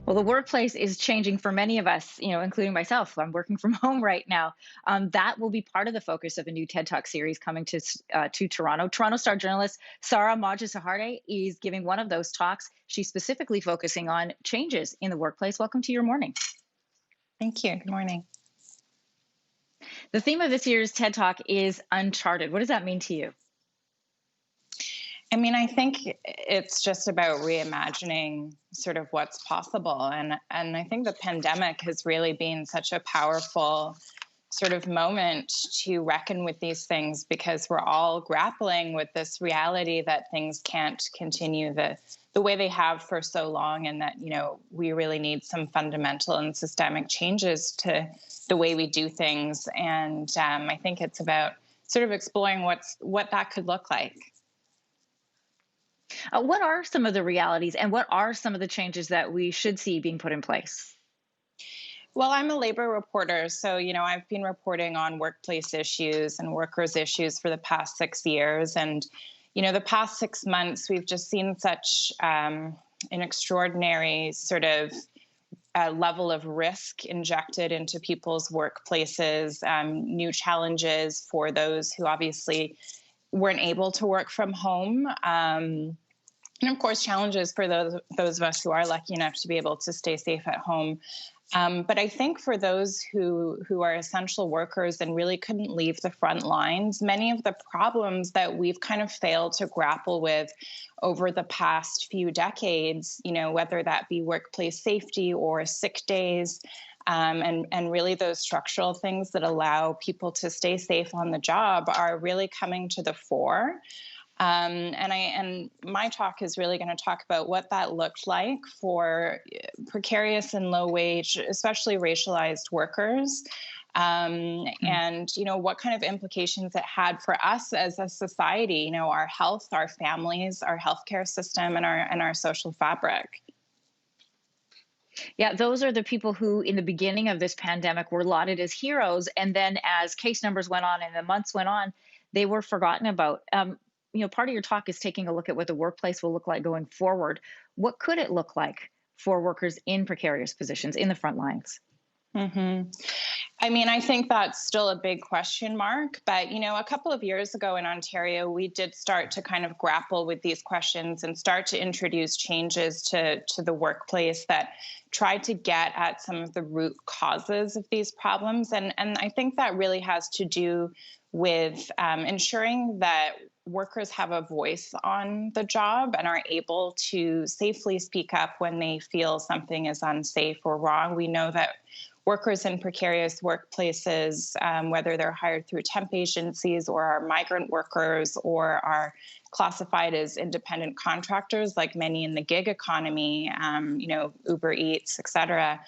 Well, the workplace is changing for many of us, including myself. I'm working from home right now. That will be part of the focus of a new TED Talk series coming to Toronto. Toronto Star journalist Sara Mojtehedzadeh is giving one of those talks. She's specifically focusing on changes in the workplace. Welcome to your morning. Thank you. Good morning. The theme of this year's TED Talk is uncharted. What does that mean to you? I mean, I think it's just about reimagining sort of what's possible. And I think the pandemic has really been such a powerful sort of moment to reckon with these things, because we're all grappling with this reality that things can't continue the way they have for so long, and that, we really need some fundamental and systemic changes to the way we do things. And I think it's about sort of exploring what that could look like. What are some of the realities and what are some of the changes that we should see being put in place? Well, I'm a labor reporter, so I've been reporting on workplace issues and workers' issues for the past 6 years, and the past 6 months we've just seen such an extraordinary sort of level of risk injected into people's workplaces, new challenges for those who obviously weren't able to work from home. And of course, challenges for those of us who are lucky enough to be able to stay safe at home. But I think for those who are essential workers and really couldn't leave the front lines, many of the problems that we've kind of failed to grapple with over the past few decades, whether that be workplace safety or sick days, and really those structural things that allow people to stay safe on the job, are really coming to the fore. And my talk is really going to talk about what that looked like for precarious and low wage, especially racialized workers, and what kind of implications it had for us as a society, our health, our families, our healthcare system, and our social fabric. Yeah, those are the people who, in the beginning of this pandemic, were lauded as heroes. And then as case numbers went on and the months went on, they were forgotten about. Part of your talk is taking a look at what the workplace will look like going forward. What could it look like for workers in precarious positions in the front lines? Mm-hmm. I mean, I think that's still a big question mark. But, a couple of years ago in Ontario, we did start to kind of grapple with these questions and start to introduce changes to the workplace that tried to get at some of the root causes of these problems. And I think that really has to do with ensuring that workers have a voice on the job and are able to safely speak up when they feel something is unsafe or wrong. We know that workers in precarious workplaces, whether they're hired through temp agencies or are migrant workers or are classified as independent contractors, like many in the gig economy, Uber Eats, et cetera,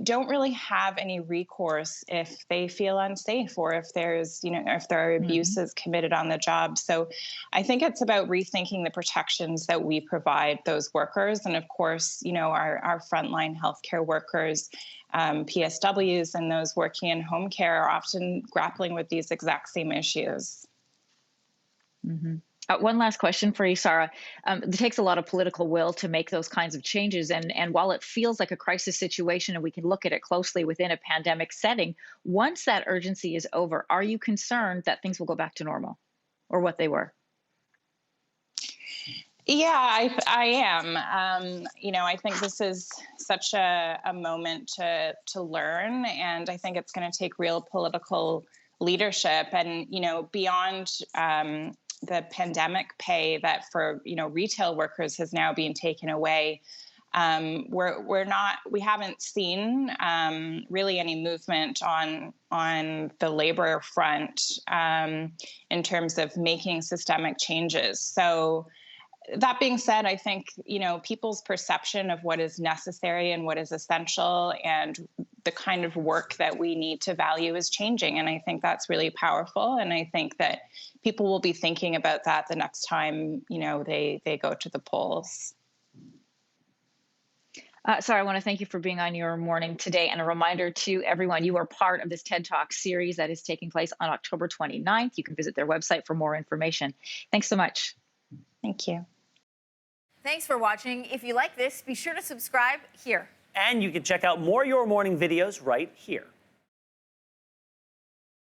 don't really have any recourse if they feel unsafe or if if there are abuses committed on the job. So I think it's about rethinking the protections that we provide those workers. And of course, our frontline healthcare workers, PSWs, and those working in home care are often grappling with these exact same issues. Mm-hmm. One last question for you, Sara. It takes a lot of political will to make those kinds of changes. And while it feels like a crisis situation and we can look at it closely within a pandemic setting, once that urgency is over, are you concerned that things will go back to normal or what they were? Yeah, I am. I think this is such a moment to learn. And I think it's going to take real political leadership and, beyond the pandemic pay that for retail workers has now been taken away. We haven't seen really any movement on the labor front in terms of making systemic changes. So that being said, I think, people's perception of what is necessary and what is essential and the kind of work that we need to value is changing. And I think that's really powerful. And I think that people will be thinking about that the next time, they go to the polls. Sara, I want to thank you for being on your morning today. And a reminder to everyone, you are part of this TED Talk series that is taking place on October 29th. You can visit their website for more information. Thanks so much. Thank you. Thanks for watching. If you like this, be sure to subscribe here. And you can check out more Your Morning videos right here.